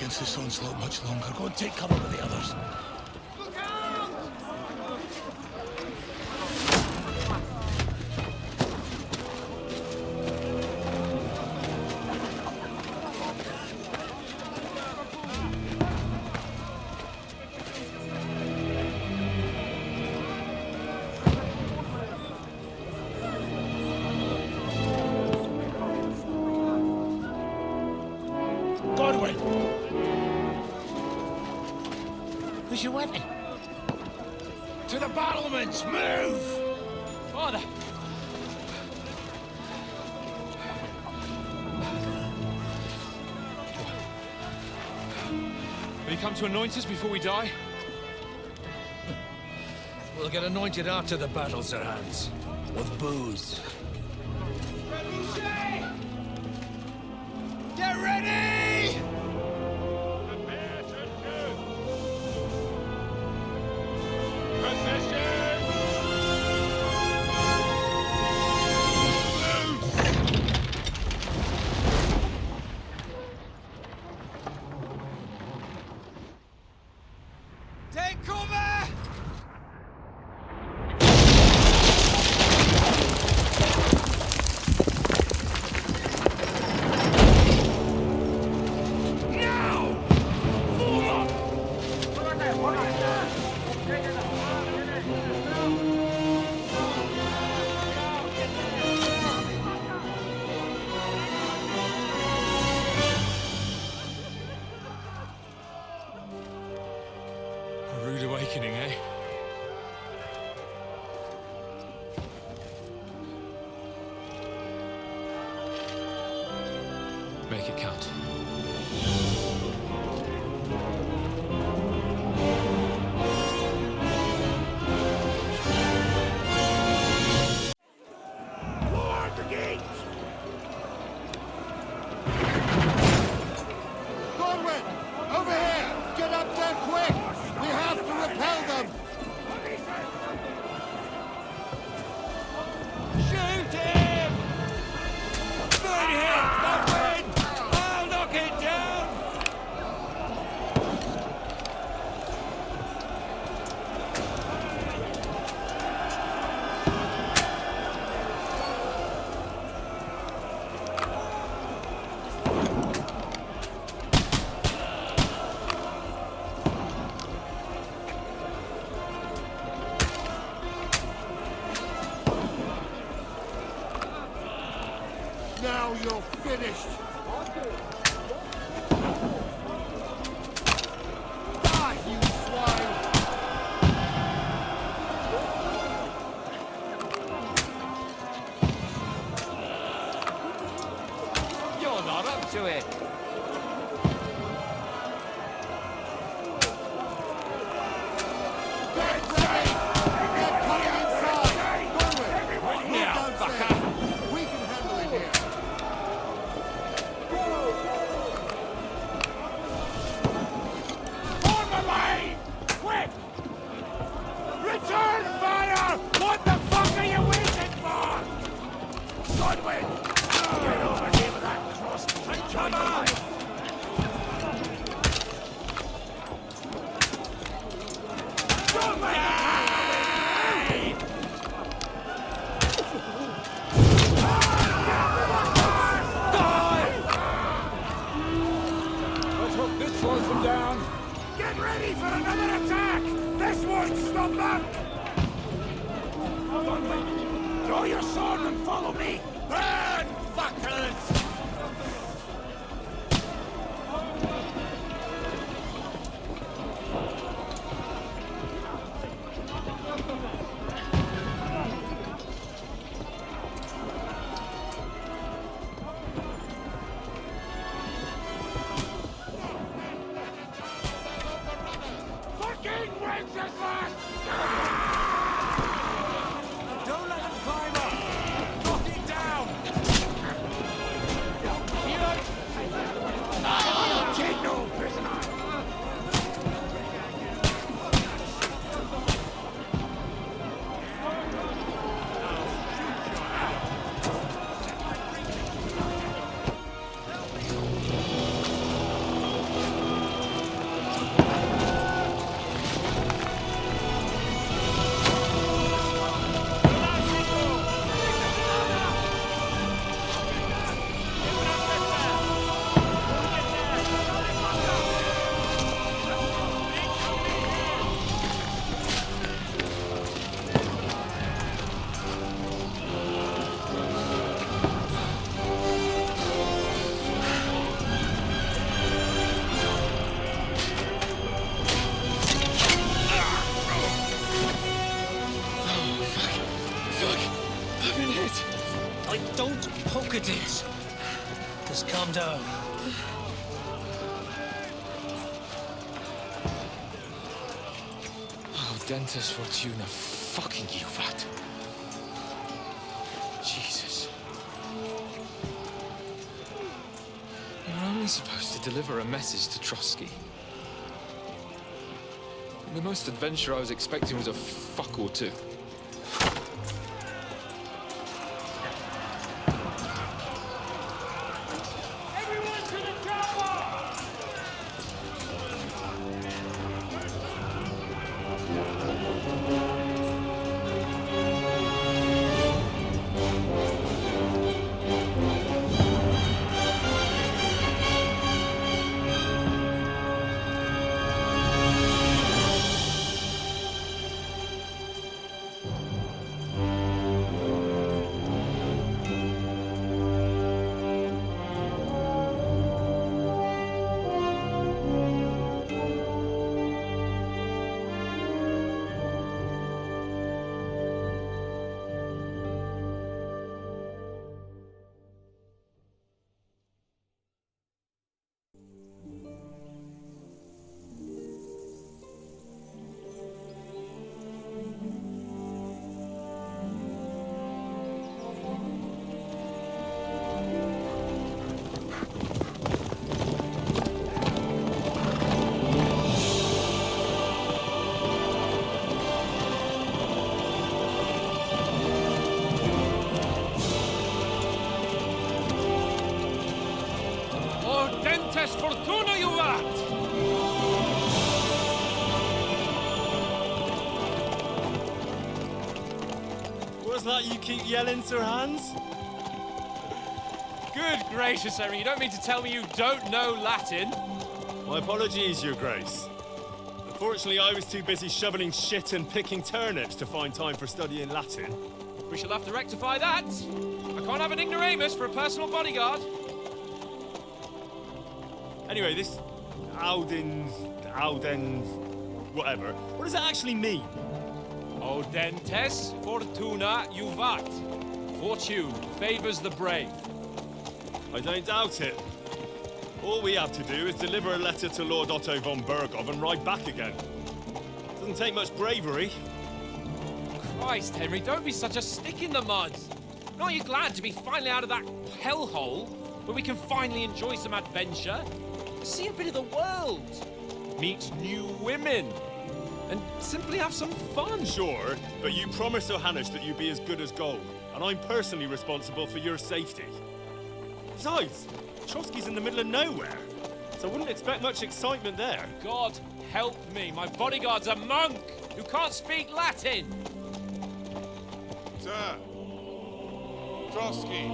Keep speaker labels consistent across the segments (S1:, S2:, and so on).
S1: against this onslaught much longer. Go and take cover with the others. Who's your weapon? To the battlements! Move!
S2: Father! Will you come to anoint us before we die?
S1: We'll get anointed after the battle, Sir Hans. With booze. Get ready!
S3: Take cover!
S2: A rude awakening, eh? Make it count.
S1: Lord, the gate!
S4: Gorwin! Over here! Get up there quick! We have to repel them! Shoot him! Good hit, Gorwin! I'll knock it down! Now you're finished! Die, you swine!
S3: You're not up to it.
S4: Get ready! They're coming inside! Gorwin! Move downstairs! We can handle it here!
S1: On the lane! Quick! Return fire! What the fuck are you waiting for? Godwin! Get over here with that cross and come on!
S3: Let's hope this slows them down.
S1: Get ready for another attack! This won't stop them! Godwin, draw your sword and follow me! Burn, fuckers! Fucking Wenceslas! Don't let him climb up! Knock it down!
S5: Don't poke at it. Just calm down.
S2: Audentes Fortuna, fucking iuvat. Jesus. You're only supposed to deliver a message to Trotsky. And the most adventure I was expecting was a fuck or two. Audentes Fortuna, iuvat!
S6: What's that you keep yelling, Sir Hans?
S2: Good gracious, Henry, you don't mean to tell me you don't know Latin?
S6: My apologies, Your Grace. Unfortunately, I was too busy shoveling shit and picking turnips to find time for studying Latin.
S2: We shall have to rectify that. I can't have an ignoramus for a personal bodyguard.
S6: Anyway, this Audens, whatever. What does that actually mean?
S2: Audentes Fortuna, iuvat. Fortune favors the brave.
S6: I don't doubt it. All we have to do is deliver a letter to Lord Otto von Bergov and ride back again. Doesn't take much bravery.
S2: Christ, Henry, don't be such a stick in the mud. Aren't you glad to be finally out of that hellhole where we can finally enjoy some adventure? See a bit of the world, meet new women, and simply have some fun.
S6: Sure, but you promised Johannes that you'd be as good as gold, and I'm personally responsible for your safety. Besides, Trotsky's in the middle of nowhere, so I wouldn't expect much excitement there.
S2: God help me, my bodyguard's a monk who can't speak Latin.
S7: Sir! Trotsky!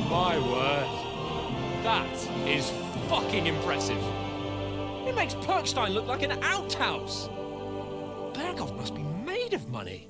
S2: My word. That is fucking impressive. It makes Perkstein look like an outhouse. Bergov must be made of money.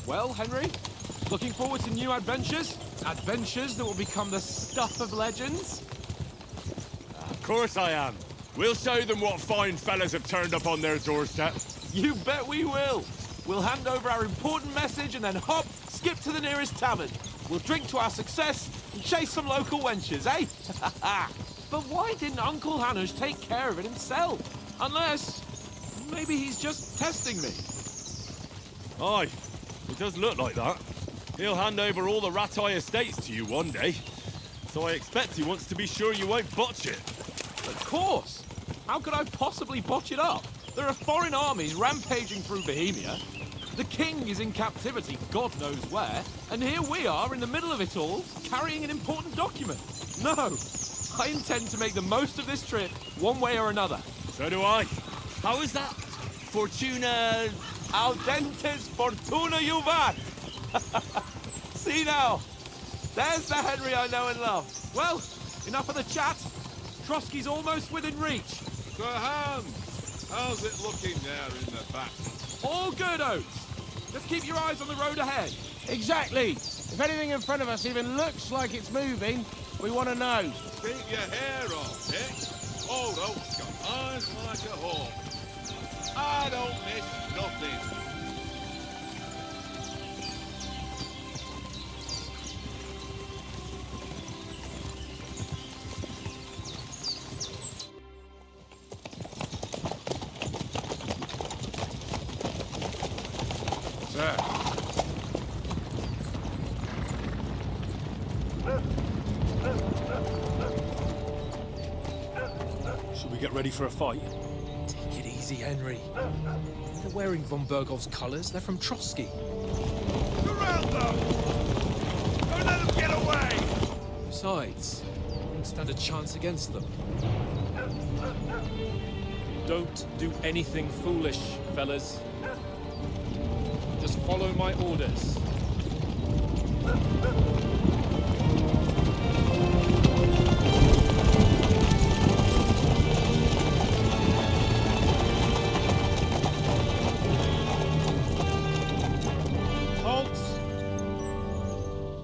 S2: Well, Henry, looking forward to new adventures? Adventures that will become the stuff of legends?
S7: Of course I am. We'll show them what fine fellas have turned up on their doorstep.
S8: You bet we will. We'll hand over our important message and then hop, skip to the nearest tavern. We'll drink to our success and chase some local wenches, eh? But why didn't Uncle Hanush take care of it himself? Unless, maybe he's just testing me.
S7: Aye, it does look like that. He'll hand over all the Ratai estates to you one day. So I expect he wants to be sure you won't botch it.
S8: Of course. How could I possibly botch it up? There are foreign armies rampaging through Bohemia. The king is in captivity, God knows where, and here we are in the middle of it all, carrying an important document. No, I intend to make the most of this trip, one way or another.
S7: So do I. How is that? Fortuna...
S8: Audentes Fortuna iuvat! See now, there's the Henry I know and love. Well, enough of the chat. Trotsky's almost within reach.
S3: Sir Hans, how's it looking there in the back?
S8: All good, Oates. Just keep your eyes on the road ahead.
S1: Exactly. If anything in front of us even looks like it's moving, we want to know.
S3: Keep your hair on, Dick. Old Oak's got eyes like a hawk. I don't miss nothing.
S1: Sir.
S6: Should we get ready for a fight?
S2: Take it easy, Henry. They're wearing von Bergov's colours. They're from Trotsky.
S3: Surround them! Don't let them get away!
S2: Besides, we won't stand a chance against them. Don't do anything foolish, fellas. Just follow my orders.
S9: Halt!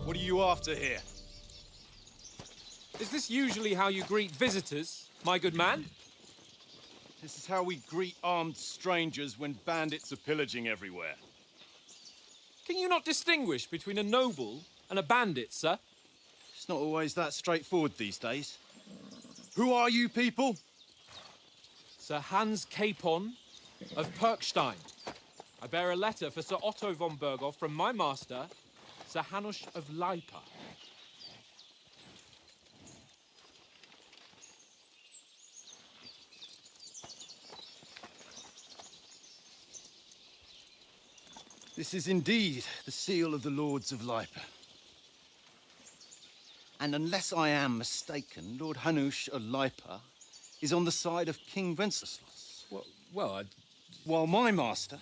S9: What are you after here?
S2: Is this usually how you greet visitors, my good man?
S9: This is how we greet armed strangers when bandits are pillaging everywhere.
S2: Can you not distinguish between a noble and a bandit, sir?
S9: It's not always that straightforward these days. Who are you people?
S2: Sir Hans Capon of Perkstein. I bear a letter for Sir Otto von Berghoff from my master, Sir Hanush of Leipa.
S9: This is indeed the seal of the Lords of Leipa. And unless I am mistaken, Lord Hanush of Leipa is on the side of King Wenceslas.
S2: Well,
S9: While my master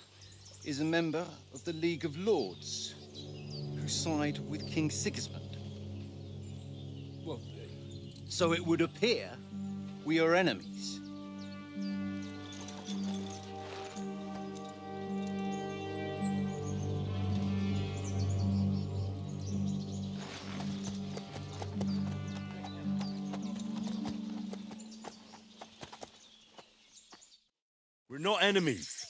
S9: is a member of the League of Lords, who side with King Sigismund.
S2: well,
S9: So it would appear we are enemies.
S7: We're not enemies.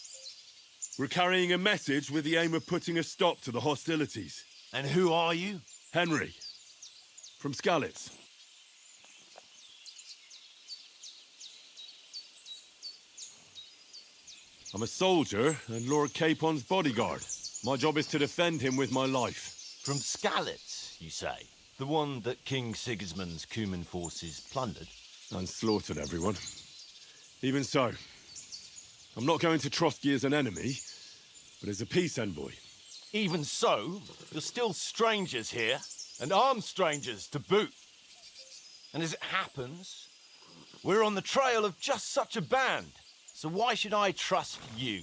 S7: We're carrying a message with the aim of putting a stop to the hostilities.
S9: And who are you?
S7: Henry, from Skalitz. I'm a soldier and Lord Capon's bodyguard. My job is to defend him with my life.
S10: From Skalitz, you say? The one that King Sigismund's Cuman forces plundered?
S7: And slaughtered everyone. Even so, I'm not going to Trotsky as an enemy, but as a peace envoy.
S10: Even so, you're still strangers here, and armed strangers to boot. And as it happens, we're on the trail of just such a band, so why should I trust you?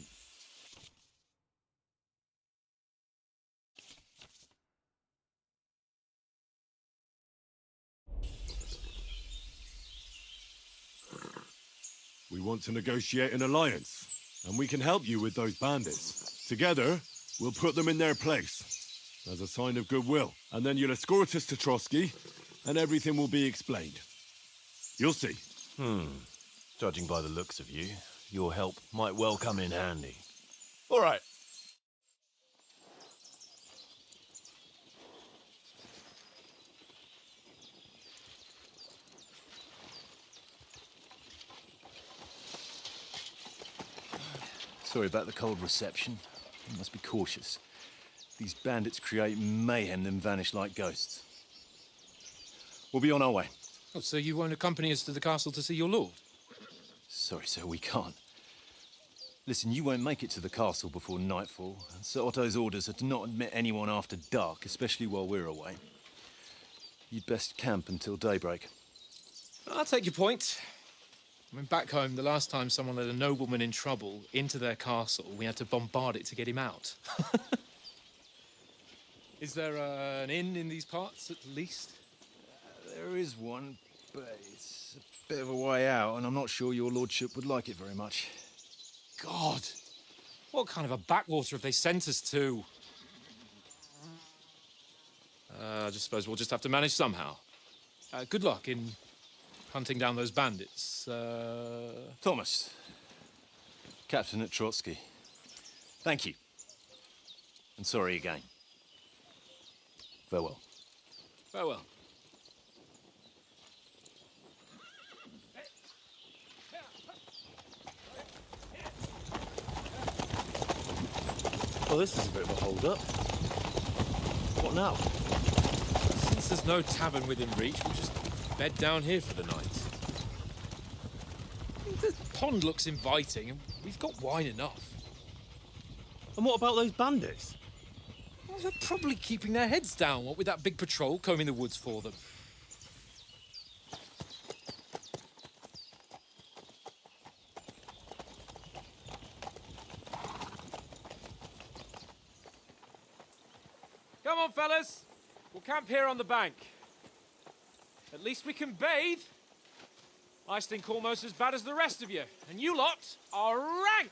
S7: We want to negotiate an alliance, and we can help you with those bandits. Together, we'll put them in their place, as a sign of goodwill. And then you'll escort us to Trotsky, and everything will be explained. You'll see.
S10: Judging by the looks of you, your help might well come in handy. All right.
S9: Sorry about the cold reception. You must be cautious. These bandits create mayhem, then vanish like ghosts. We'll be on our way.
S2: oh, so you won't accompany us to the castle to see your lord?
S9: Sorry, sir, we can't. Listen, you won't make it to the castle before nightfall. Sir Otto's orders are to not admit anyone after dark, especially while we're away. You'd best camp until daybreak.
S2: I'll take your point. I mean, back home, the last time someone let a nobleman in trouble into their castle, we had to bombard it to get him out. Is there an inn in these parts, at least?
S9: There is one, but it's a bit of a way out, and I'm not sure your lordship would like it very much.
S2: God! What kind of a backwater have they sent us to? I just suppose we'll just have to manage somehow. Good luck in hunting down those bandits.
S9: Thomas, Captain at Trotsky. Thank you. And sorry again. Farewell.
S2: Farewell.
S6: Well, this is a bit of a hold-up. What now?
S2: Since there's no tavern within reach, we'll just bed down here for the night. The pond looks inviting, and we've got wine enough.
S6: And what about those bandits?
S2: Well, they're probably keeping their heads down, what with that big patrol combing the woods for them. Come on, fellas. We'll camp here on the bank. At least we can bathe. I stink almost as bad as the rest of you, and you lot are rank.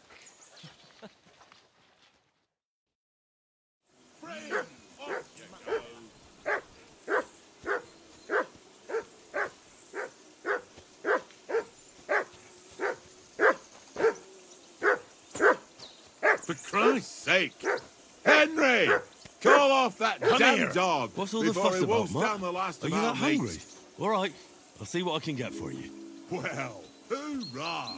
S3: For Christ's sake! Henry! Call off that damn dog
S7: What's all the
S3: before
S7: fuss
S3: he
S7: about,
S3: wolfs
S7: Mutt?
S3: down the last
S7: Are
S3: of
S7: you
S3: our
S7: that hungry?
S3: mates.
S7: All right, I'll see what I can get for you.
S3: Well, hoorah!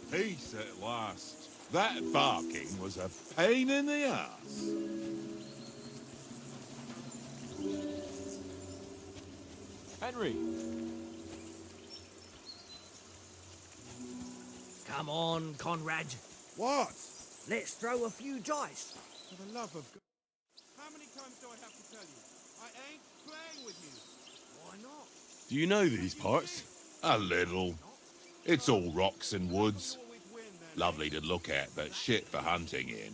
S3: Peace at last. That barking was a pain in the ass.
S2: Henry.
S5: Come on, Conrad.
S4: What?
S5: Let's throw a few dice.
S4: For the love of God. How many times do I have to tell you? I ain't playing with you.
S5: Why not?
S7: Do you know these parts?
S3: A little. It's all rocks and woods. Lovely to look at, but shit for hunting in.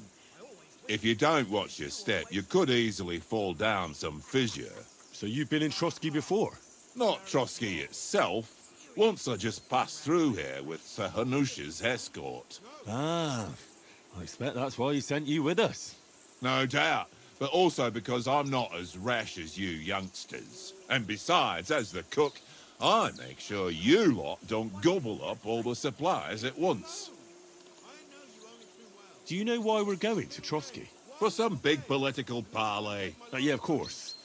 S3: If you don't watch your step, you could easily fall down some fissure.
S7: So you've been in Trotsky before?
S3: Not Trotsky itself. Once I just passed through here with Sir Hanusha's escort.
S7: Ah, I expect that's why he sent you with us.
S3: No doubt, but also because I'm not as rash as you youngsters. And besides, as the cook, I make sure you lot don't gobble up all the supplies at once.
S7: Do you know why we're going to Trotsky?
S3: For some big political parley.
S7: Yeah, of course.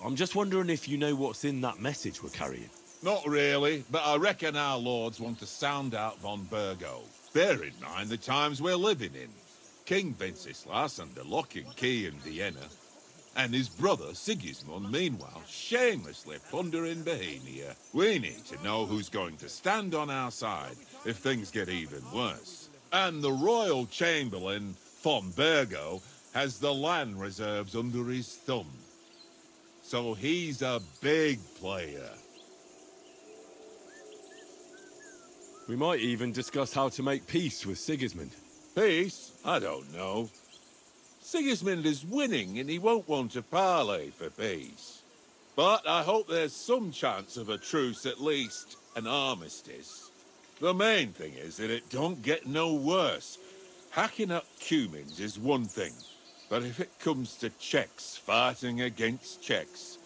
S7: I'm just wondering if you know what's in that message we're carrying.
S3: Not really, but I reckon our lords want to sound out von Burgo. Bear in mind the times we're living in. King Wenceslas under lock and key in Vienna, and his brother Sigismund, meanwhile, shamelessly plundering Bohemia. We need to know who's going to stand on our side if things get even worse. And the royal chamberlain, von Burgo, has the land reserves under his thumb. So he's a big player.
S7: We might even discuss how to make peace with Sigismund.
S3: Peace? I don't know. Sigismund is winning and he won't want to parley for peace. But I hope there's some chance of a truce, at least an armistice. The main thing is that it don't get no worse. Hacking up Cumans is one thing, but if it comes to Czechs fighting against Czechs,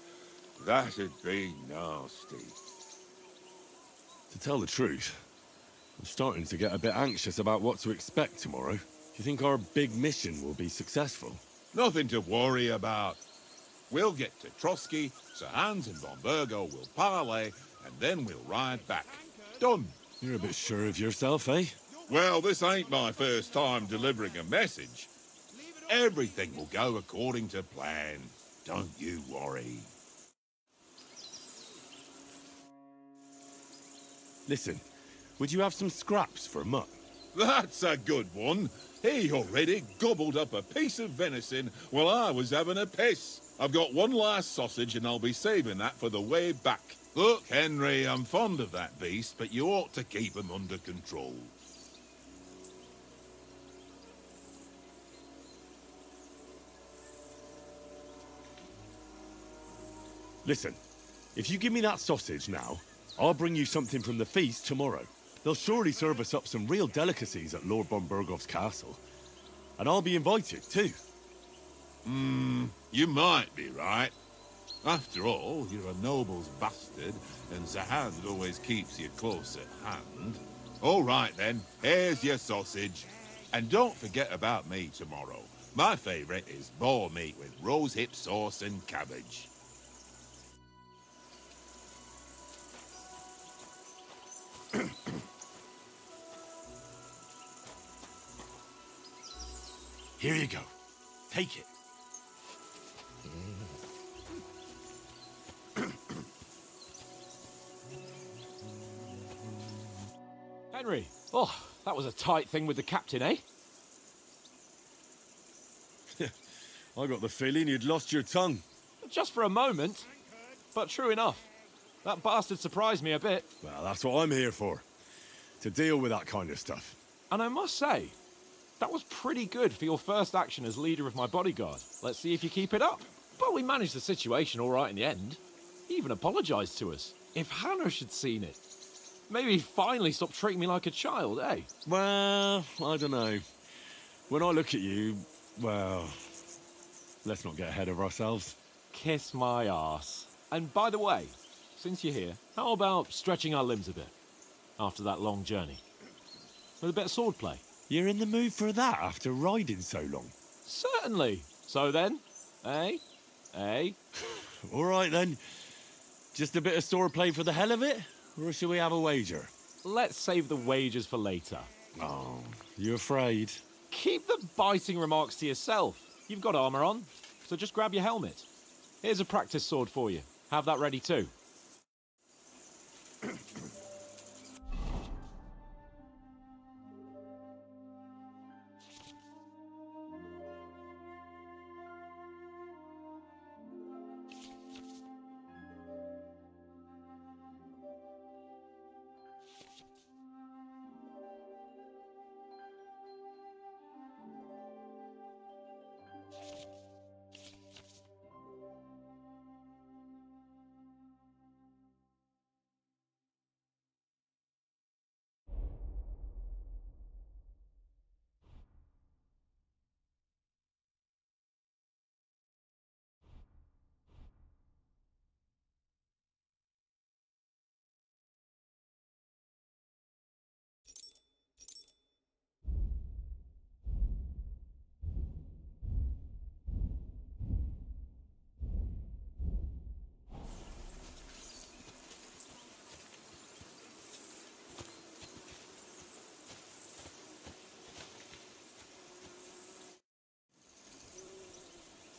S3: that'd be nasty.
S7: To tell the truth, I'm starting to get a bit anxious about what to expect tomorrow. Do you think our big mission will be successful?
S3: Nothing to worry about. We'll get to Trotsky, Sir Hans and von Burgo will parley, and then we'll ride back. Done.
S7: You're a bit sure of yourself, eh?
S3: Well, this ain't my first time delivering a message. Everything will go according to plan. Don't you worry.
S7: Listen, would you have some scraps for Mutt?
S3: That's a good one. He already gobbled up a piece of venison while I was having a piss. I've got one last sausage and I'll be saving that for the way back. Look, Henry, I'm fond of that beast, but you ought to keep him under control.
S7: Listen, if you give me that sausage now, I'll bring you something from the feast tomorrow. They'll surely serve us up some real delicacies at Lord von Burgov's castle. And I'll be invited, too.
S3: You might be right. After all, you're a noble's bastard, and Zahand always keeps you close at hand. All right, then. Here's your sausage. And don't forget about me tomorrow. My favourite is boar meat with rosehip sauce and cabbage.
S10: Here you go. Take it.
S2: Henry, oh, that was a tight thing with the captain, eh?
S7: I got the feeling you'd lost your tongue.
S2: Just for a moment, but true enough. That bastard surprised me a bit.
S7: Well, that's what I'm here for. To deal with that kind of stuff.
S2: And I must say, that was pretty good for your first action as leader of my bodyguard. Let's see if you keep it up. But we managed the situation all right in the end. He even apologized to us. If Hanush had seen it, maybe he'd finally stop treating me like a child, eh?
S7: Well, I don't know. When I look at you, well, let's not get ahead of ourselves.
S2: Kiss my arse. And by the way, since you're here, how about stretching our limbs a bit after that long journey? With a bit of swordplay.
S7: You're in the mood for that after riding so long?
S2: Certainly. So then, eh? Eh?
S7: All right then. Just a bit of swordplay for the hell of it? Or shall we have a wager?
S2: Let's save the wagers for later.
S7: Oh, you afraid?
S2: Keep the biting remarks to yourself. You've got armor on, so just grab your helmet. Here's a practice sword for you. Have that ready too.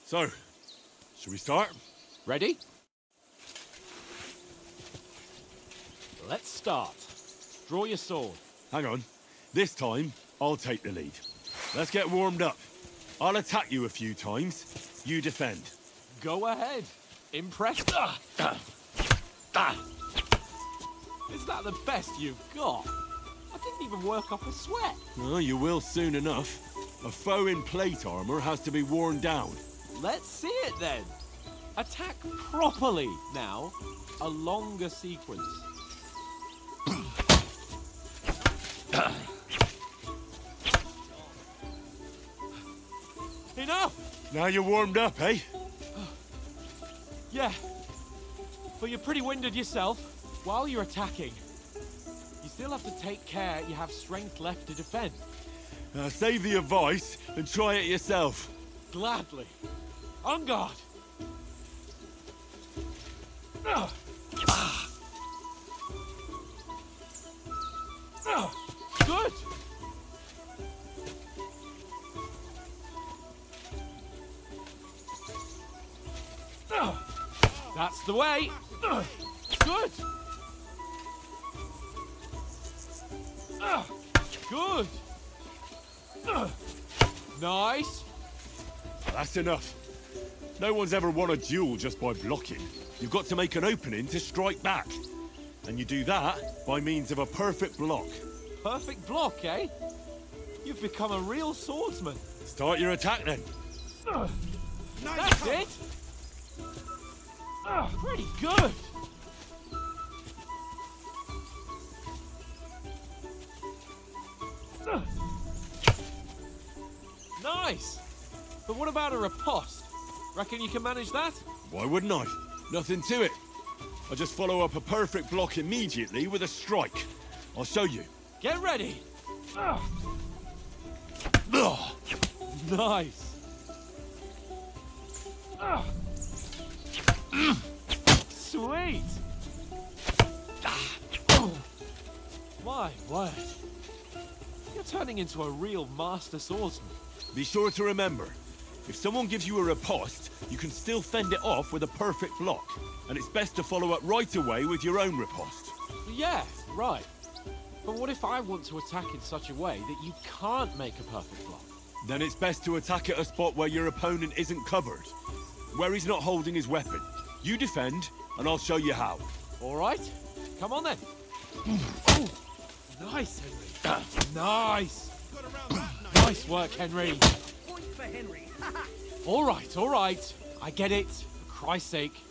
S7: So, should we start?
S2: Ready? Let's start. Draw your sword.
S7: Hang on. This time, I'll take the lead. Let's get warmed up. I'll attack you a few times. You defend.
S2: Go ahead. Impressed? Is that the best you've got? I didn't even work up a sweat.
S7: Well, you will soon enough. A foe in plate armor has to be worn down.
S2: Let's see it then. Attack properly now. A longer sequence. Enough!
S7: Now you're warmed up, eh?
S2: Yeah. But you're pretty winded yourself. While you're attacking, you still have to take care you have strength left to defend.
S7: Save the advice and try it yourself.
S2: Gladly. On guard! Good! That's the way! Good! Good! Nice.
S7: That's enough. No one's ever won a duel just by blocking. You've got to make an opening to strike back. And you do that by means of a perfect block.
S2: Perfect block, eh? You've become a real swordsman.
S7: Start your attack then.
S2: That's it. Pretty good. Nice. But what about a riposte? Reckon you can manage that?
S7: Why wouldn't I? Nothing to it. I just follow up a perfect block immediately with a strike. I'll show you.
S2: Get ready. Nice. Sweet. My word. You're turning into a real master swordsman.
S7: Be sure to remember, if someone gives you a riposte, you can still fend it off with a perfect block. And it's best to follow up right away with your own riposte.
S2: Yeah, right. But what if I want to attack in such a way that you can't make a perfect block?
S7: Then it's best to attack at a spot where your opponent isn't covered. Where he's not holding his weapon. You defend, and I'll show you how.
S2: All right. Come on then. Oh, nice, Henry. Nice. Nice work, Henry.
S5: Point for Henry.
S2: All right. I get it. For Christ's sake.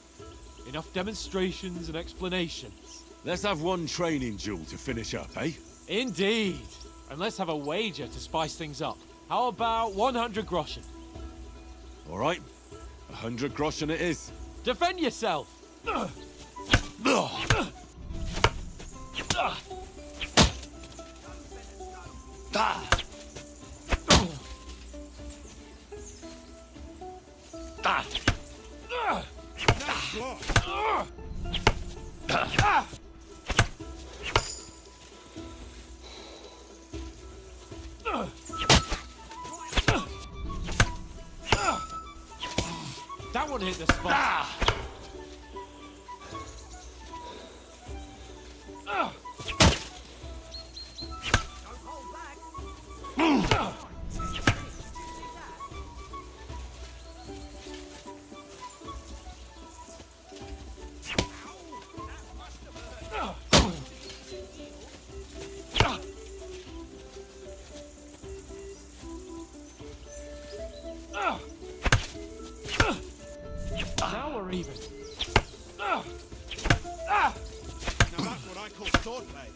S2: Enough demonstrations and explanations.
S7: Let's have one training duel to finish up, eh?
S2: Indeed. And let's have a wager to spice things up. How about 100 groschen?
S7: All right. 100 groschen it is.
S2: Defend yourself. That one hit the spot. Now we're even.
S1: Now that's what I call swordplay.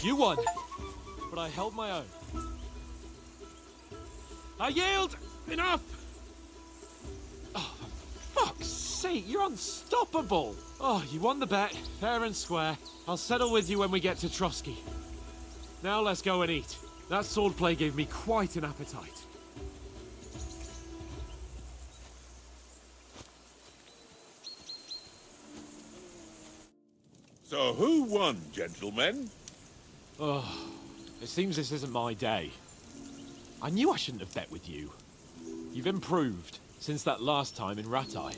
S2: You won, but I held my own. I yield! Enough! Oh, for fuck's sake, you're unstoppable! Oh, you won the bet, fair and square. I'll settle with you when we get to Trotsky. Now let's go and eat. That swordplay gave me quite an appetite.
S3: So who won, gentlemen?
S2: Oh, it seems this isn't my day. I knew I shouldn't have bet with you. You've improved since that last time in Ratai.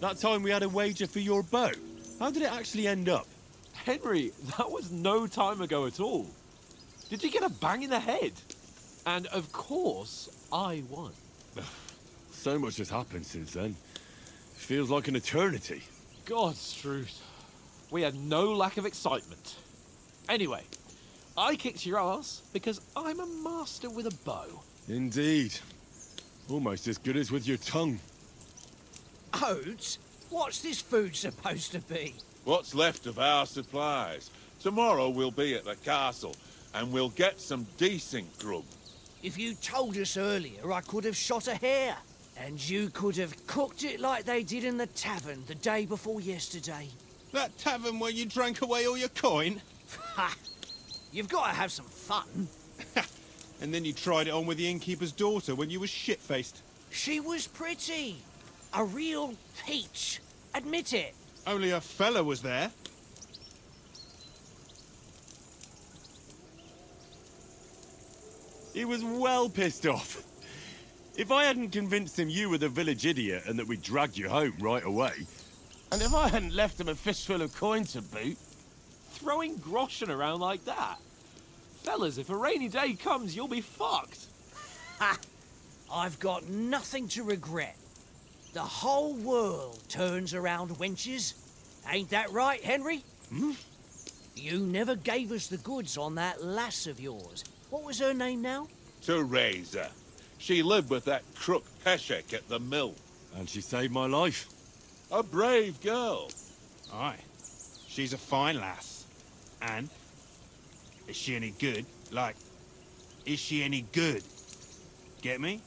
S7: That time we had a wager for your bow. How did it actually end up?
S2: Henry, that was no time ago at all. Did you get a bang in the head? And of course, I won.
S7: So much has happened since then. Feels like an eternity.
S2: God's truth. We had no lack of excitement. Anyway, I kicked your ass because I'm a master with a bow.
S7: Indeed. Almost as good as with your tongue.
S5: Oates, what's this food supposed to be?
S3: What's left of our supplies. Tomorrow we'll be at the castle, and we'll get some decent grub.
S5: If you told us earlier, I could have shot a hare. And you could have cooked it like they did in the tavern the day before yesterday.
S1: That tavern where you drank away all your coin?
S5: Ha! You've got to have some fun.
S1: And then you tried it on with the innkeeper's daughter when you were shit-faced.
S5: She was pretty. A real peach. Admit it.
S1: Only a fella was there.
S7: He was well pissed off. If I hadn't convinced him you were the village idiot and that we dragged you home right away...
S10: And if I hadn't left him a fistful of coin to boot...
S8: Throwing groschen around like that? Fellas, if a rainy day comes, you'll be fucked.
S5: Ha! I've got nothing to regret. The whole world turns around wenches. Ain't that right, Henry?
S3: Hmm?
S5: You never gave us the goods on that lass of yours. What was her name now?
S3: Teresa. She lived with that crook Peshek at the mill.
S7: And she saved my life.
S3: A brave girl.
S1: Aye. She's a fine lass. And? Is she any good? Like, is she any good? Get me?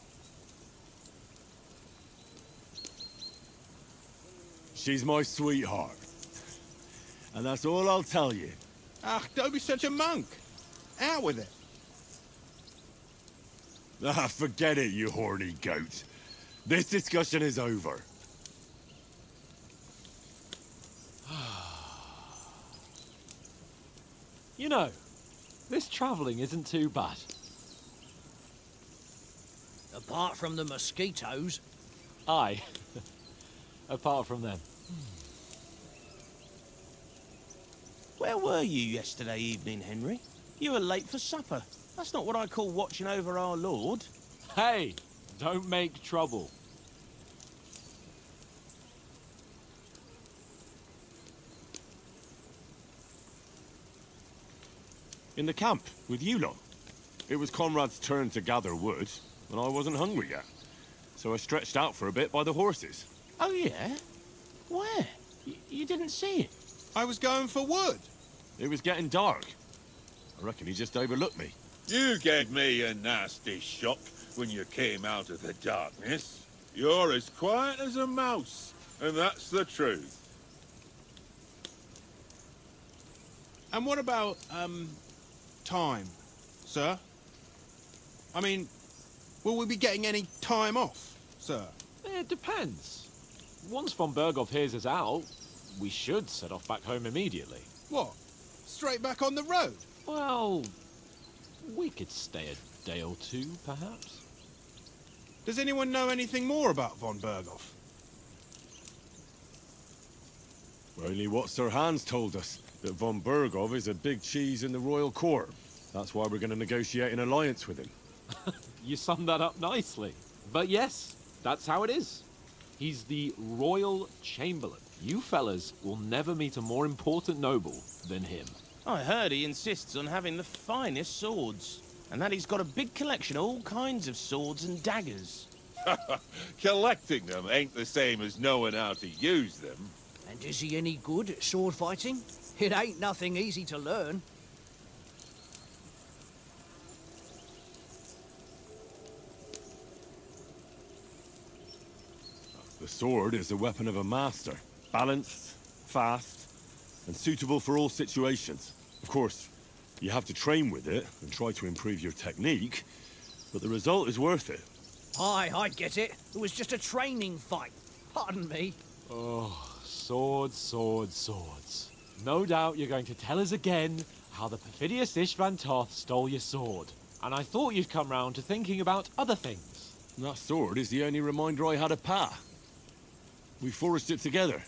S7: She's my sweetheart. And that's all I'll tell you.
S1: Ah, don't be such a monk. Out with it.
S7: Ah, forget it, you horny goat. This discussion is over.
S8: You know, this travelling isn't too bad.
S5: Apart from the mosquitoes.
S8: Aye. Apart from them.
S10: Where were you yesterday evening, Henry? You were late for supper. That's not what I call watching over our Lord.
S8: Hey, don't make trouble.
S7: In the camp, with you lot. It was Conrad's turn to gather wood, and I wasn't hungry yet. So I stretched out for a bit by the horses.
S10: Oh, yeah? Where? You didn't see it?
S1: I was going for wood.
S7: It was getting dark. I reckon he just overlooked me.
S3: You gave me a nasty shock when you came out of the darkness. You're as quiet as a mouse, and that's the truth.
S1: And what about, time, sir? I mean, will we be getting any time off, sir?
S8: It depends. Once von Berghoff hears us out, we should set off back home immediately.
S1: What? Straight back on the road?
S8: Well, we could stay a day or two, perhaps.
S1: Does anyone know anything more about von Berghoff?
S7: Only what Sir Hans told us, that von Berghoff is a big cheese in the royal court. That's why we're going to negotiate an alliance with him.
S8: You summed that up nicely. But yes, that's how it is. He's the Royal Chamberlain. You fellas will never meet a more important noble than him.
S10: I heard he insists on having the finest swords, and that he's got a big collection of all kinds of swords and daggers.
S3: Collecting them ain't the same as knowing how to use them.
S5: And is he any good at sword fighting? It ain't nothing easy to learn.
S7: The sword is the weapon of a master. Balanced, fast, and suitable for all situations. Of course, you have to train with it and try to improve your technique, but the result is worth it.
S5: Aye, I get it. It was just a training fight. Pardon me.
S8: Oh, swords, swords, swords. No doubt you're going to tell us again how the perfidious Ishvan Toth stole your sword. And I thought you'd come round to thinking about other things.
S7: That sword is the only reminder I had of Pa. We forged it together,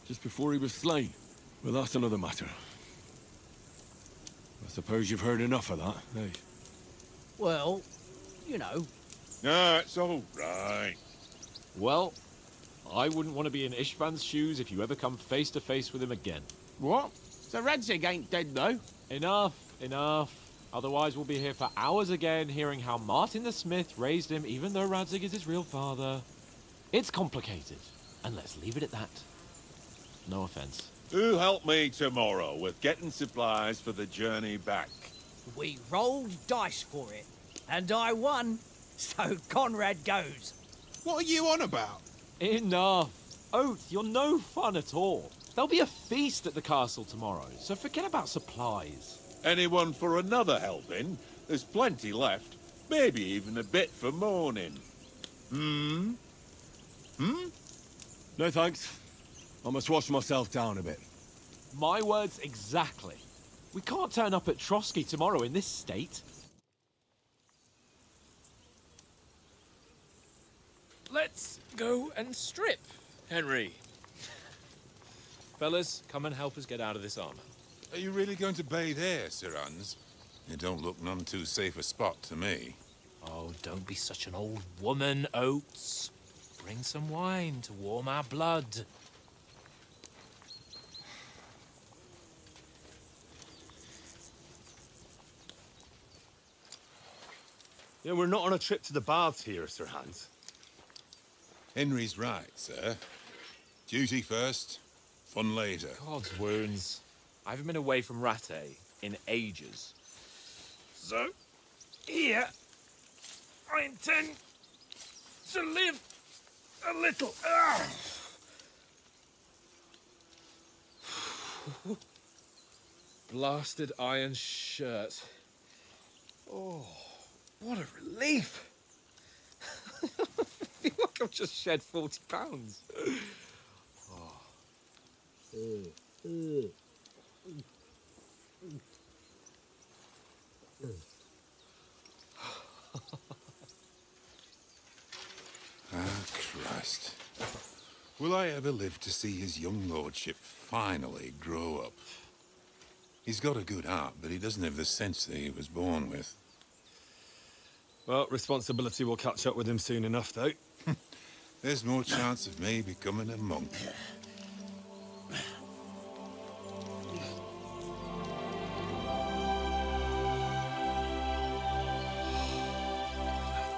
S7: just before he was slain. Well, that's another matter. I suppose you've heard enough of that, eh?
S5: Well, you know.
S3: No, it's all right.
S8: Well, I wouldn't want to be in Ishvan's shoes if you ever come face to face with him again.
S10: What? So Radzig ain't dead, though?
S8: Enough, enough. Otherwise we'll be here for hours again hearing how Martin the Smith raised him even though Radzig is his real father. It's complicated, and let's leave it at that. No offense.
S3: Who'll help me tomorrow with getting supplies for the journey back?
S5: We rolled dice for it, and I won. So Conrad goes.
S1: What are you on about?
S8: Enough. Oath, you're no fun at all. There'll be a feast at the castle tomorrow, so forget about supplies.
S3: Anyone for another helping? There's plenty left. Maybe even a bit for morning. Hmm?
S7: No thanks. I must wash myself down a bit.
S8: My words exactly. We can't turn up at Trotsky tomorrow in this state.
S2: go and strip, Henry. Fellas, come and help us get out of this armor.
S3: Are you really going to bathe here, Sir Hans? It don't look none too safe a spot to me.
S2: Oh, don't be such an old woman, Oates. Bring some wine to warm our blood.
S7: Yeah, we're not on a trip to the baths here, Sir Hans.
S3: Henry's right, sir. Duty first, fun later.
S2: God's wounds. I haven't been away from Rattay in ages. So, here, I intend to live a little. Blasted iron shirt. Oh, what a relief. I feel like I've just shed 40 pounds.
S3: Christ. Will I ever live to see his young lordship finally grow up? He's got a good heart, but he doesn't have the sense that he was born with.
S7: Well, responsibility will catch up with him soon enough, though.
S3: There's more chance of me becoming a monk.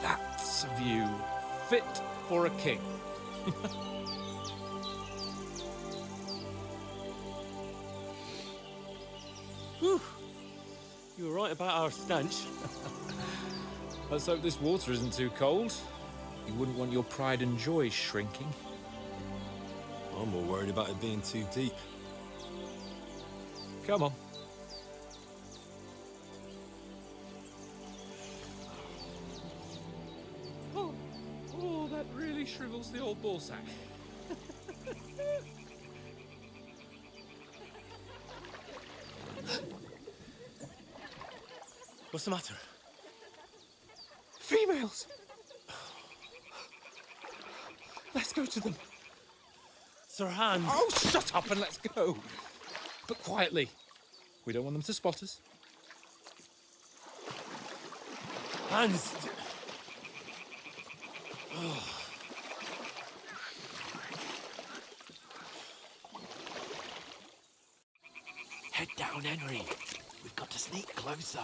S2: That's a view fit for a king.
S7: Whew. You were right about our stench.
S2: Let's hope this water isn't too cold. You wouldn't want your pride and joy shrinking.
S7: I'm more worried about it being too deep.
S2: Come on. Oh, that really shrivels the old ball sack.
S7: What's the matter?
S2: Females! Let's go to them.
S7: Sir Hans!
S2: Oh, shut up and let's go. But quietly. We don't want them to spot us.
S7: Hans!
S8: Head down, Henry. We've got to sneak closer.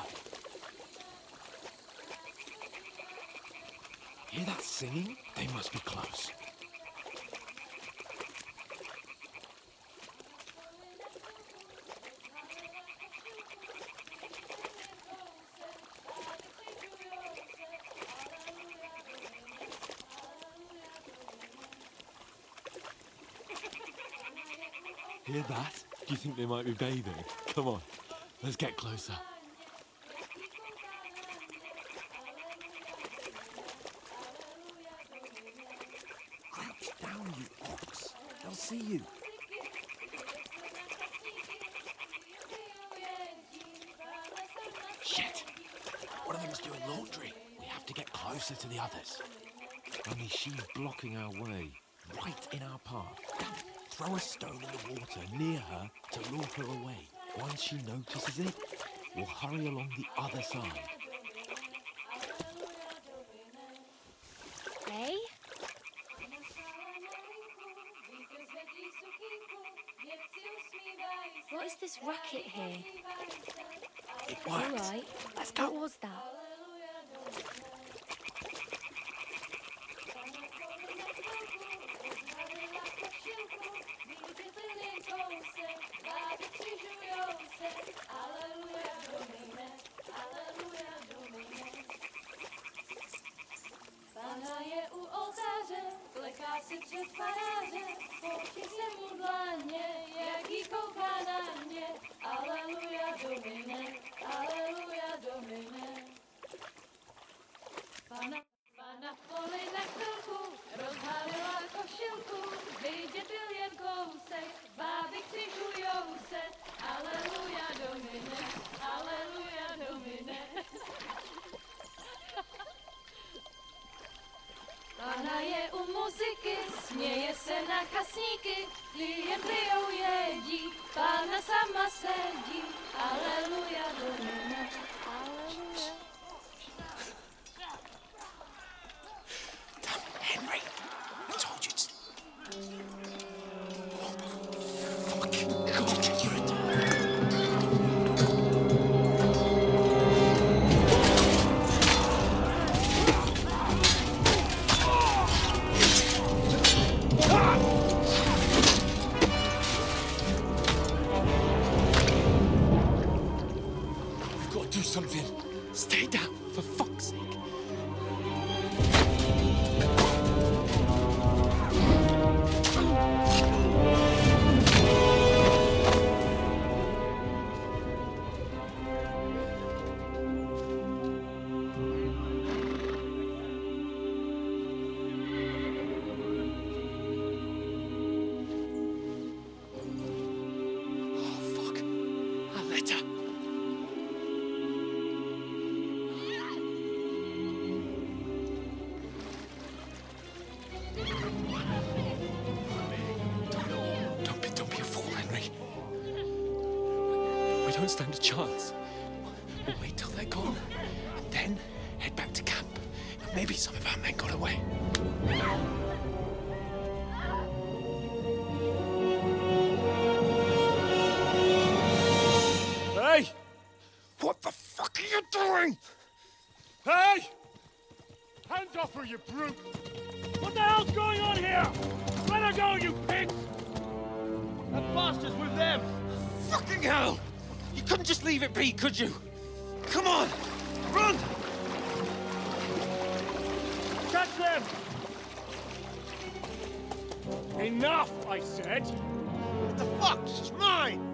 S8: Hear that singing? They must be close. Hear that? Do you think they might be bathing? Come on, let's get closer. Crouch down, you ox. They'll see you. Shit! One of them's doing laundry. We have to get closer to the others. Only she's blocking our way, right in our path. Damn it. Throw a stone in the water near her to lure her away. Once she notices it, we'll hurry along the other side.
S11: Hey? What is this racket here?
S8: It worked.
S11: All right.
S8: Let's go.
S11: What was that?
S12: Pana je u oltáře, kleká si přes paráže, pouští se mu dlaně, jak jí kouká na mě. Aleluja, Domine, aleluja, Domine. Pana v poli na chvilku, rozhalila košilku, vidět byl jen kousek, báby křižujou se. Aleluja, Domine, aleluja, Domine. Pana je u muziky, Směje se na kasníky, jen pijou jedí, Pán na sama sedí, aleluja, domine, aleluja.
S5: Henry, I told you to...
S8: We've got to do something. Stay down, for fuck's sake. Don't be a fool, Henry. We don't stand a chance. We'll wait till they're gone, and then head back to camp. Maybe some of our men got away. Hey! What the fuck are you doing? Hey!
S6: Hands off her, you brute! What the hell's going on here? Let her go, you pigs! That bastard's with them!
S8: Fucking hell! You couldn't just leave it be, could you? Come on! Run!
S6: Catch them! Enough, I said!
S4: What the fuck? She's mine!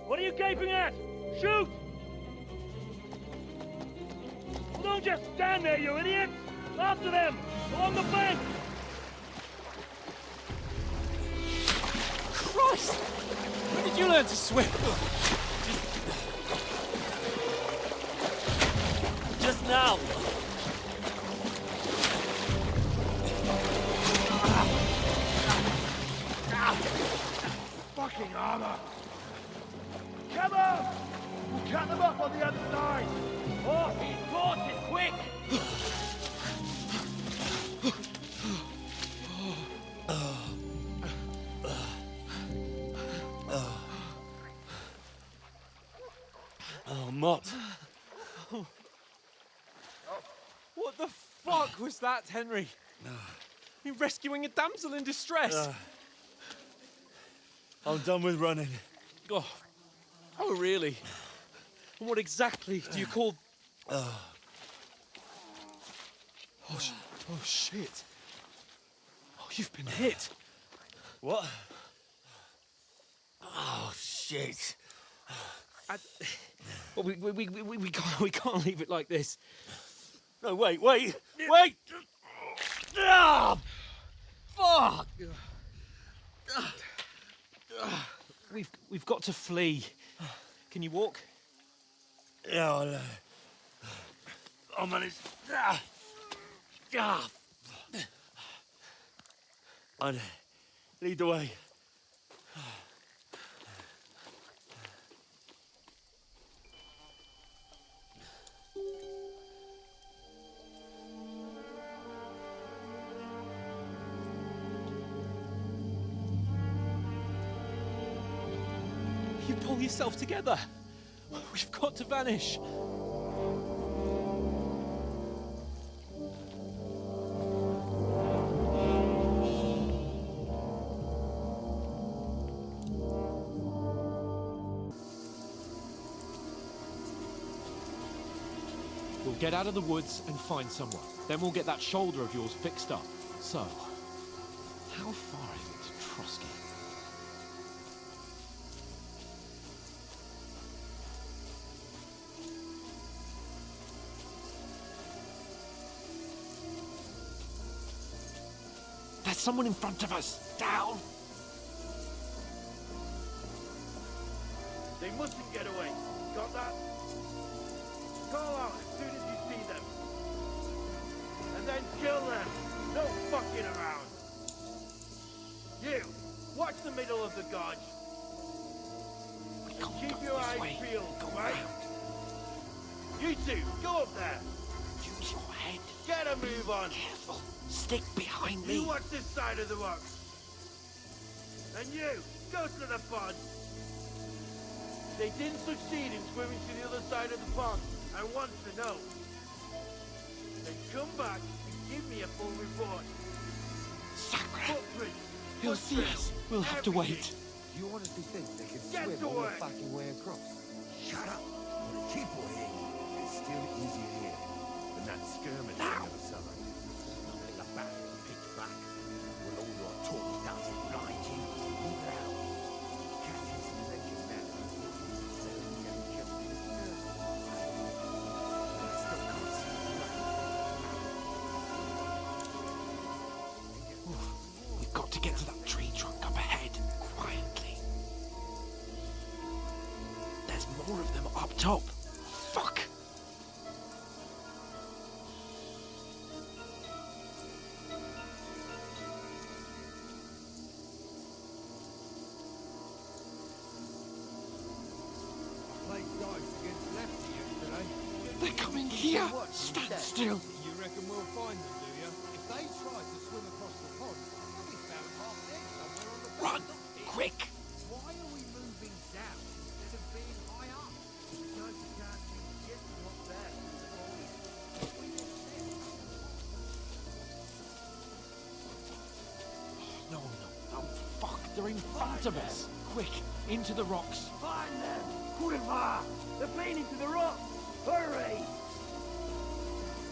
S6: What are you gaping at? Shoot! Well, don't just stand there, you idiots! After them! Along the bank!
S8: Christ! When did you learn to swim? Just now.
S6: Fucking armor! Come on! We'll cut them up on the other side! Horses, horses, quick!
S8: Oh, Mott.
S2: What the fuck was that, Henry? You rescuing a damsel in distress?
S9: I'm done with running.
S2: Oh, really? And what exactly do you call... Oh, shit. Oh, you've been hit.
S9: What? Oh, shit.
S2: Well, we can't leave it like this.
S9: No, wait! Wait!
S2: Ah, fuck! We've got to flee. Can you walk?
S9: Yeah, I'll manage. I'd lead the way.
S2: You pull yourself together. We've got to vanish. We'll get out of the woods and find someone. Then we'll get that shoulder of yours fixed up. So, how far is it to Trotsky? There's someone in front of us. Down.
S10: They mustn't get away. Got that? Call out as soon as you see them. And then kill them. No fucking around. You, watch the middle of the gorge. And keep your eyes peeled, right? You two, go up there.
S2: Use your head.
S10: Get a move on.
S2: Careful. Stick behind me.
S10: You watch this side of the rocks. And you, go to the pond. They didn't succeed in swimming to the other side of the pond and want to know. Then come back and give me a full report.
S2: Sacre.
S10: Footprints.
S2: He'll see us. We'll have to wait.
S13: You honestly think they can
S10: Get
S13: swim
S10: to
S13: all the
S10: work.
S13: fucking way across? Shut up! Keep away. It's still easier here than that skirmish on the other side. Nothing about it, pitch black. Well, all your talk does it blind you. Leave it out. Catching some legend now. Getting killed in this earth. I still can't see the light.
S2: We've got to get to that tree trunk up ahead, quietly. There's more of them up top. Fuck!
S13: Played dice against Lefty yesterday.
S2: They're coming here! Stand still!
S13: You reckon we'll find them, do you? If they try to swim across the pond, they'll be found half dead somewhere on the bank.
S2: Run! Quick!
S13: Why are we moving down instead of being high up?
S10: Because you can't see shit from up there.
S2: No. Oh, fuck! They're in front of us! Quick! Into the rocks!
S10: Find them! Quiver! They're playing into the rocks! Hurry!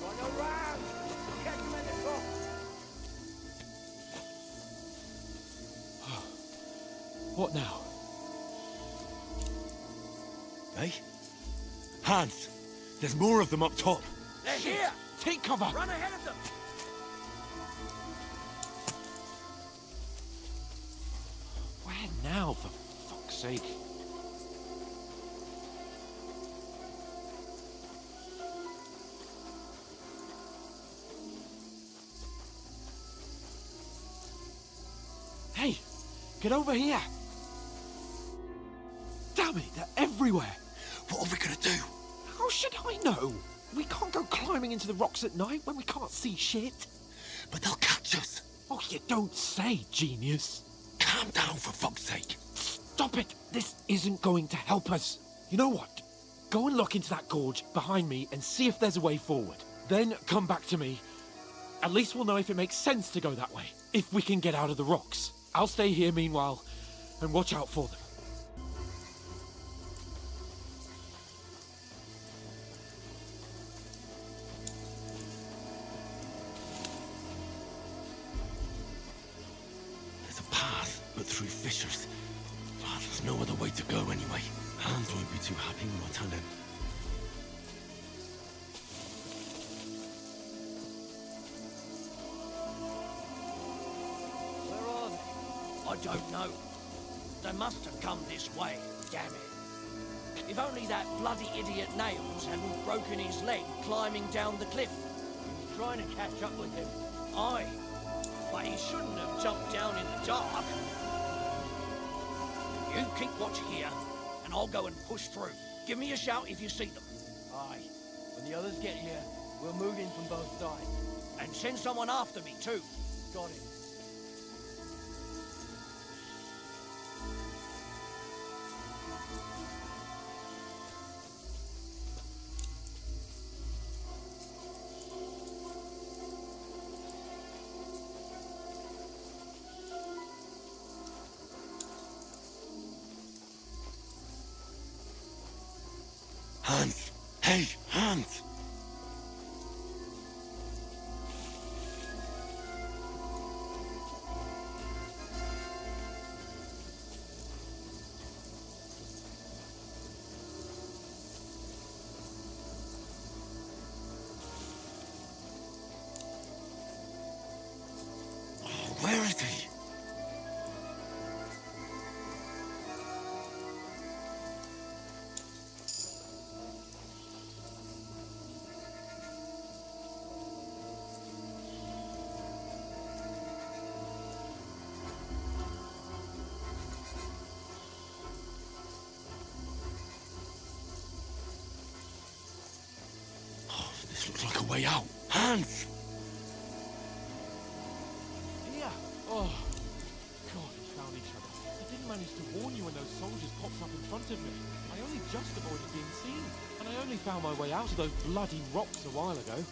S10: Run around! Catch them at the top!
S2: What now?
S7: Hey? Hans! There's more of them up top!
S10: They're here!
S2: Take cover!
S10: Run ahead of them!
S2: Where now, for fuck's sake? Hey! Get over here! Damn it, they're everywhere!
S7: What are we gonna do?
S2: How should I know? We can't go climbing into the rocks at night when we can't see shit.
S7: But they'll catch us!
S2: Oh, you don't say, genius.
S7: Calm down, for fuck's sake!
S2: Stop it! This isn't going to help us. You know what? Go and look into that gorge behind me and see if there's a way forward. Then come back to me. At least we'll know if it makes sense to go that way. If we can get out of the rocks. I'll stay here meanwhile and watch out for them.
S7: There's a path, but through fissures. Ah, there's no other way to go anyway. Hans won't be too happy when I tell him.
S5: Where are they? I don't know. They must have come this way, damn it. If only that bloody idiot Nails hadn't broken his leg climbing down the cliff. He was trying to catch up with him. Aye, but he shouldn't have jumped down in the dark. You keep watch here, and I'll go and push through. Give me a shout if you see them.
S10: Aye. When the others get here, we'll move in from both sides.
S5: And send someone after me, too.
S10: Got it.
S7: Hans! Hey, Hans!
S13: way out. Hans!
S2: Here! Oh, God, we found each other. I didn't manage to warn you when those soldiers popped up in front of me. I only just avoided being seen, and I only found my way out of those bloody rocks a while ago.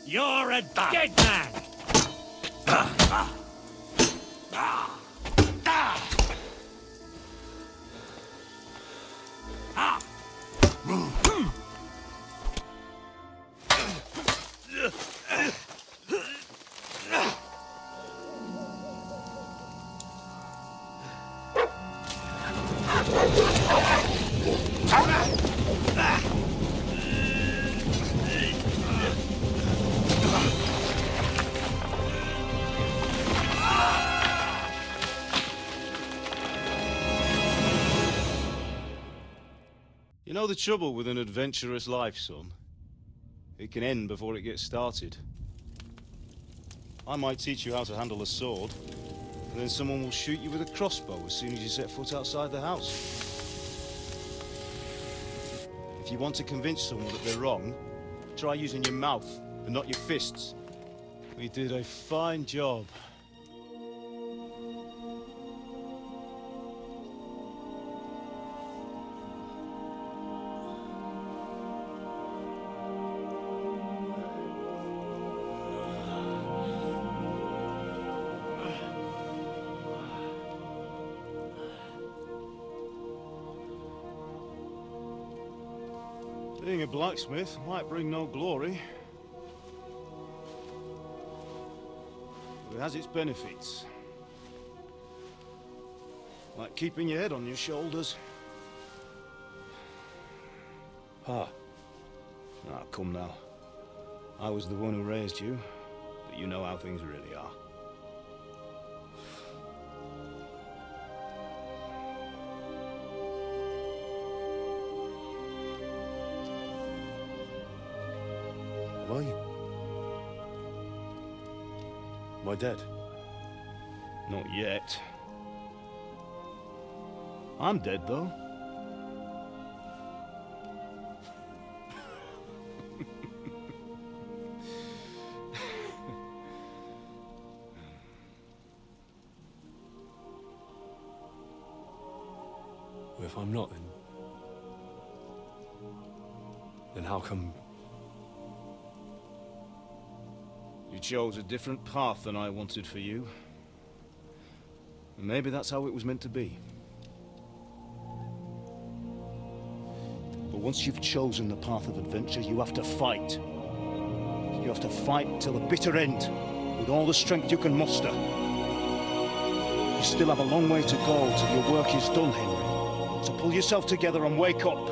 S13: You're a dead man!
S14: You know the trouble with an adventurous life, son? It can end before it gets started. I might teach you how to handle a sword, and then someone will shoot you with a crossbow as soon as you set foot outside the house. If you want to convince someone that they're wrong, try using your mouth and not your fists. We did a fine job. Being a blacksmith might bring no glory, but it has its benefits. Like keeping your head on your shoulders. Pa. Ah, come now. I was the one who raised you, but you know how things really are.
S9: Am I dead?
S14: Not yet. I'm dead, though.
S9: Well, if I'm not, then how come...
S14: You chose a different path than I wanted for you. And maybe that's how it was meant to be. But once you've chosen the path of adventure, you have to fight. You have to fight till the bitter end, with all the strength you can muster. You still have a long way to go till your work is done, Henry. So pull yourself together and wake up.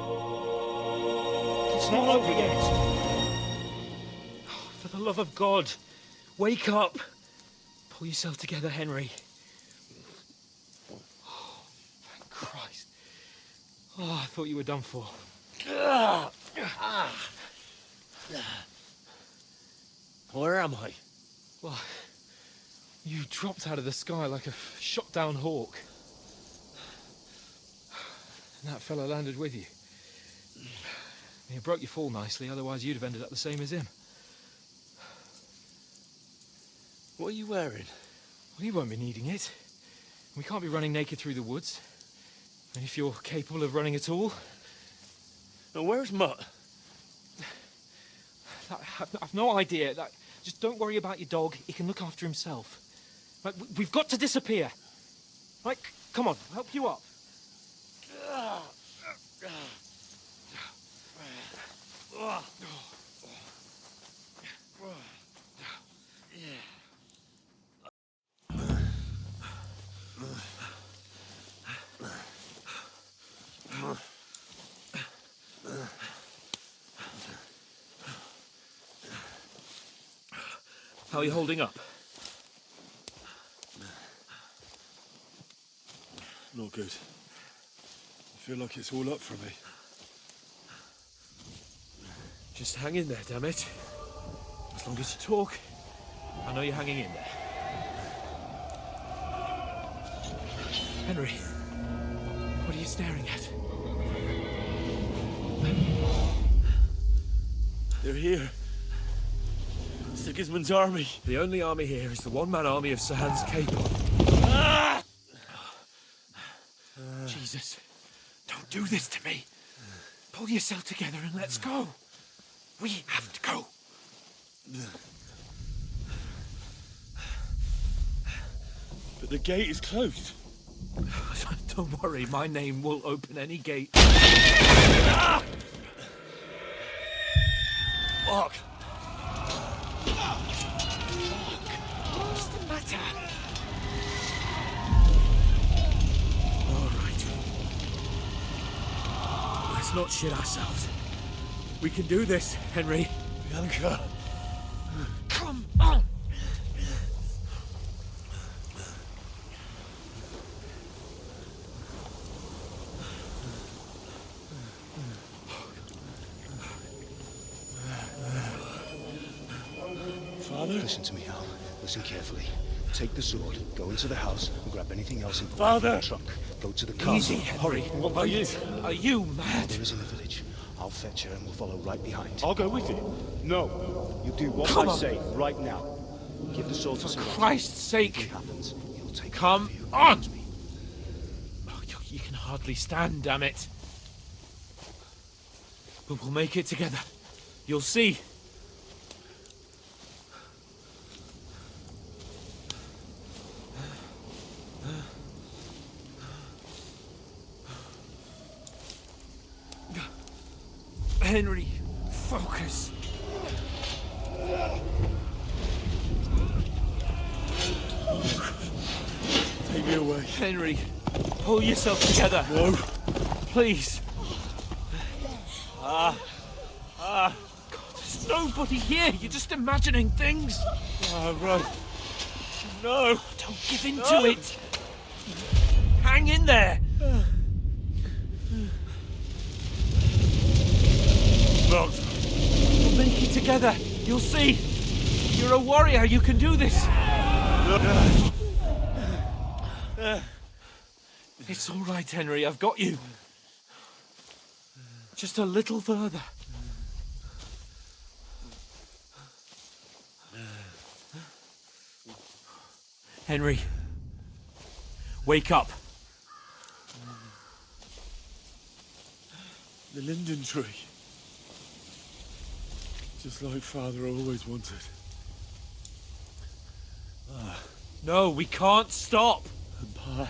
S14: It's not over yet.
S2: For the love of God, wake up! Pull yourself together, Henry. Oh, thank Christ. Oh, I thought you were done for.
S10: Where am I?
S2: Well, you dropped out of the sky like a shot-down hawk. And that fella landed with you. You broke your fall nicely, otherwise you'd have ended up the same as him.
S10: What are you wearing?
S2: Well, you won't be needing it. We can't be running naked through the woods. And if you're capable of running at all...
S10: Now, where's Mutt?
S2: I've no idea. Just don't worry about your dog. He can look after himself. Right, we've got to disappear. Right, come on, I'll help you up. How are you holding up?
S7: Not good. I feel like it's all up for me.
S2: Just hang in there, damn it. As long as you talk, I know you're hanging in there. Henry, what are you staring at?
S6: They're here. Sigismund's army.
S2: The only army here is the one-man army of Sir Hans Capel. Jesus, don't do this to me. Pull yourself together and let's go. We have to go.
S6: But the gate is closed.
S2: Don't worry, my name will open any gate.
S6: Fuck.
S2: What's the matter? All right. Let's not shit ourselves. We can do this, Henry.
S6: Bianca.
S2: Come on!
S6: Father?
S14: Listen to me, Hal. Listen carefully. Take the sword, go into the house, and grab anything else in the
S6: Father!
S14: truck. Go to the car.
S2: Easy, Henry.
S14: Hurry.
S6: Are you?
S2: Are you mad?
S14: Mother is in the village. I'll fetch her and we'll follow right behind.
S6: I'll go with you.
S14: No. You do what
S2: Come
S14: I
S2: on.
S14: say right now. Give the sword to
S2: For
S14: Sir Roger.
S2: Christ's sake.
S14: If anything happens, he'll take
S2: Come
S14: care of you.
S2: on.
S14: Trust me.
S2: Oh, you can hardly stand, damn it. But we'll make it together. You'll see. Henry, focus.
S6: Take me away.
S2: Henry, pull yourself together.
S6: No.
S2: Please. God, there's nobody here. You're just imagining things.
S6: Run. No.
S2: Don't give in to it. Hang in there.
S6: No.
S2: We'll make it together. You'll see. You're a warrior. You can do this. It's all right, Henry. I've got you. Just a little further. Henry, wake up.
S6: The linden tree. Just like Father always wanted.
S2: No, we can't stop.
S6: And Pa.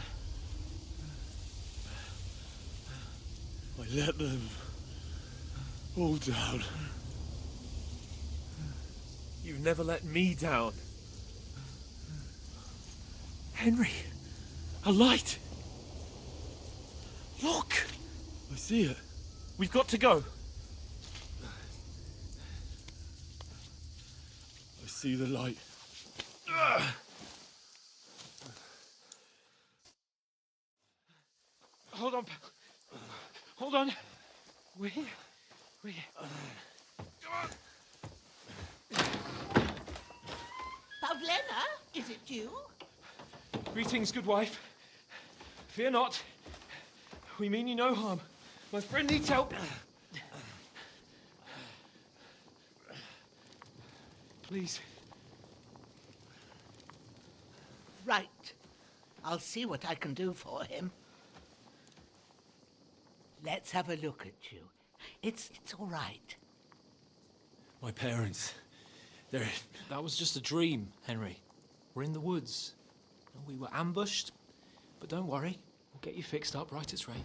S6: I let them all down.
S2: You've never let me down. Henry, a light. Look.
S6: I see it.
S2: We've got to go.
S6: I see the light.
S2: Hold on. Hold on. We're here. We're here.
S15: Pavlena, is it you?
S2: Greetings, good wife. Fear not. We mean you no harm. My friend needs help. Please.
S15: Right. I'll see what I can do for him. Let's have a look at you. It's all right.
S2: My parents. They're... That was just a dream, Henry. We're in the woods. We were ambushed, but don't worry. We'll get you fixed up right as rain.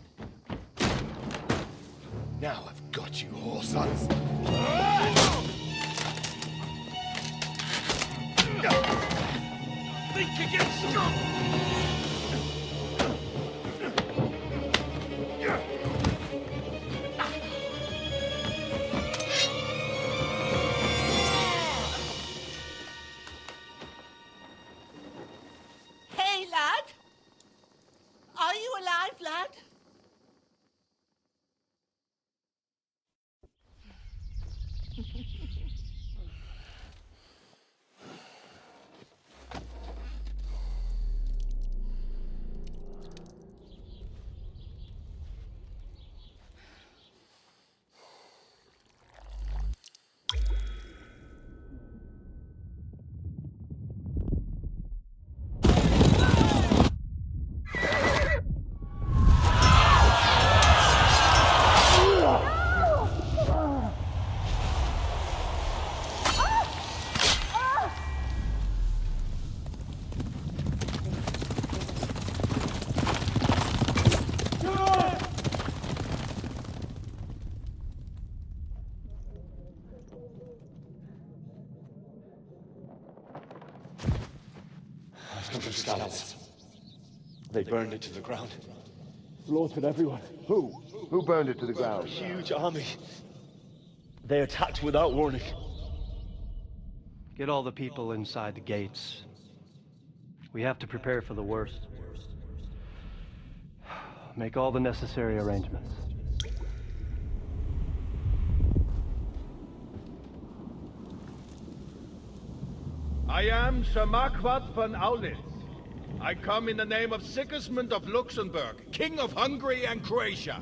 S13: Now I've got you, whoresons.
S2: Think again,
S15: Hey, lad. Are you alive, lad?
S14: 100 scouts. They burned it to the ground. Slaughtered everyone. Who?
S13: Who burned it to the ground?
S14: A huge army. They attacked without warning.
S16: Get all the people inside the gates. We have to prepare for the worst. Make all the necessary arrangements.
S17: I am Sir Marquardt von Aulitz. I come in the name of Sigismund of Luxembourg, King of Hungary and Croatia.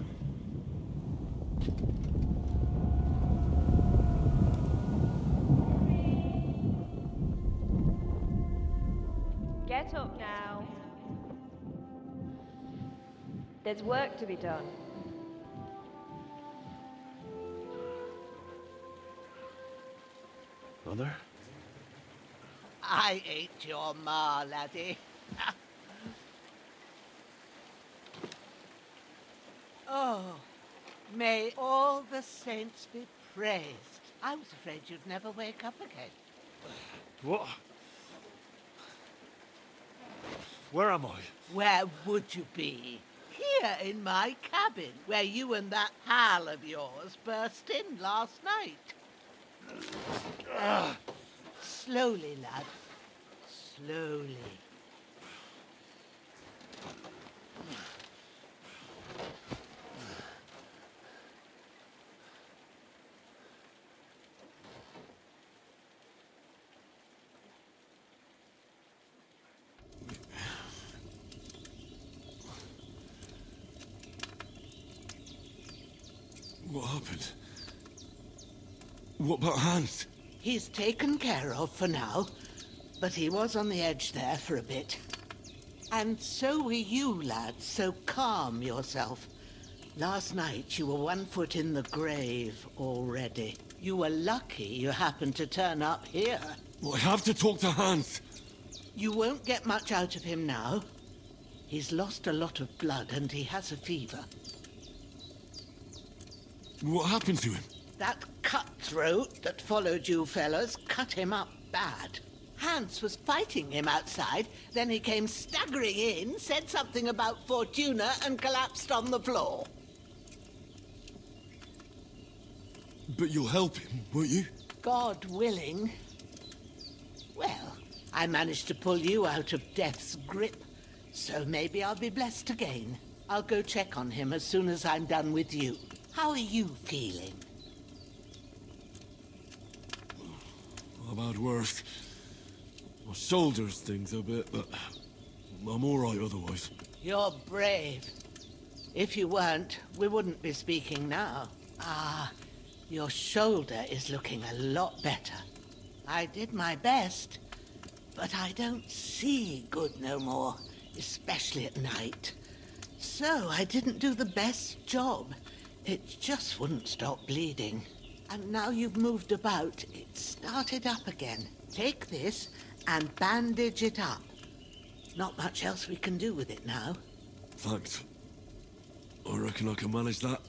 S18: Get up now. There's work to be done.
S16: Mother?
S15: I ain't your ma, laddie. Oh, may all the saints be praised. I was afraid you'd never wake up again.
S7: What? Where am I?
S15: Where would you be? Here in my cabin, where you and that pal of yours burst in last night. Slowly, lad. Slowly.
S7: What happened? What about Hans?
S15: He's taken care of for now, but he was on the edge there for a bit. And so were you, lad, so calm yourself. Last night you were 1 foot in the grave already. You were lucky you happened to turn up here.
S7: Well, I have to talk to Hans.
S15: You won't get much out of him now. He's lost a lot of blood and he has a fever.
S7: What happened to him?
S15: That cutthroat that followed you fellas cut him up bad. Hans was fighting him outside, then he came staggering in, said something about Fortuna, and collapsed on the floor.
S7: But you'll help him, won't you?
S15: God willing. Well, I managed to pull you out of death's grip, so maybe I'll be blessed again. I'll go check on him as soon as I'm done with you. How are you feeling?
S7: I've had worse. My shoulder stings a bit, but I'm all right otherwise.
S15: You're brave. If you weren't, we wouldn't be speaking now. Ah, your shoulder is looking a lot better. I did my best, but I don't see good no more, especially at night. So I didn't do the best job. It just wouldn't stop bleeding. And now you've moved about, it started up again. Take this and bandage it up. Not much else we can do with it now.
S7: Thanks. I reckon I can manage that.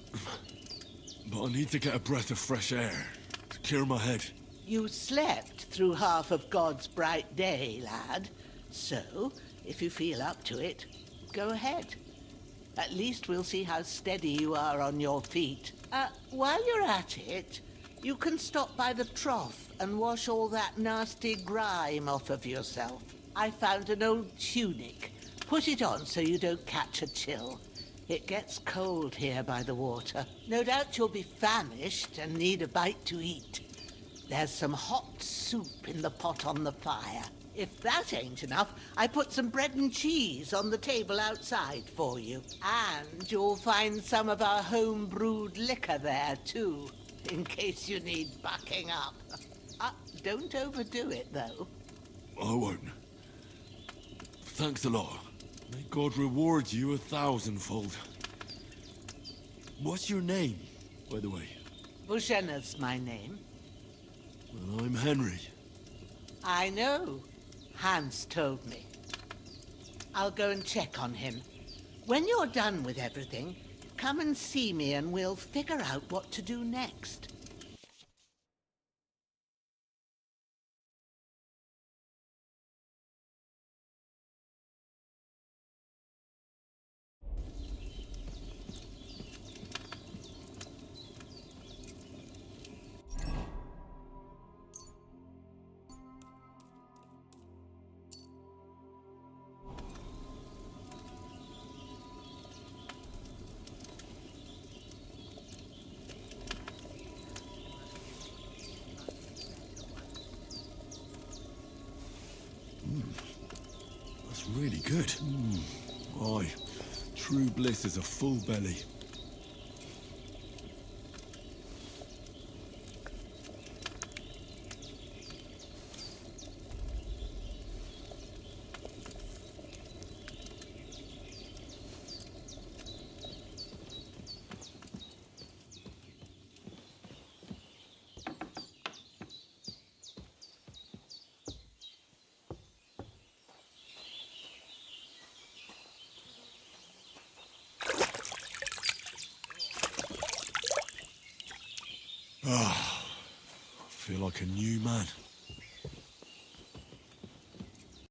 S7: But I need to get a breath of fresh air to clear my head.
S15: You slept through half of God's bright day, lad. So, if you feel up to it, go ahead. At least we'll see how steady you are on your feet. While you're at it, you can stop by the trough and wash all that nasty grime off of yourself. I found an old tunic. Put it on so you don't catch a chill. It gets cold here by the water. No doubt you'll be famished and need a bite to eat. There's some hot soup in the pot on the fire. If that ain't enough, I put some bread and cheese on the table outside for you. And you'll find some of our home-brewed liquor there, too, in case you need bucking up. Don't overdo it, though.
S7: I won't. Thanks a lot. May God reward you 1,000-fold. What's your name, by the way?
S15: Bushenna's my name.
S7: Well, I'm Henry.
S15: I know. Hans told me. I'll go and check on him. When you're done with everything, come and see me and we'll figure out what to do next.
S7: really good. Aye, true bliss is a full belly. Ah, I feel like a new man.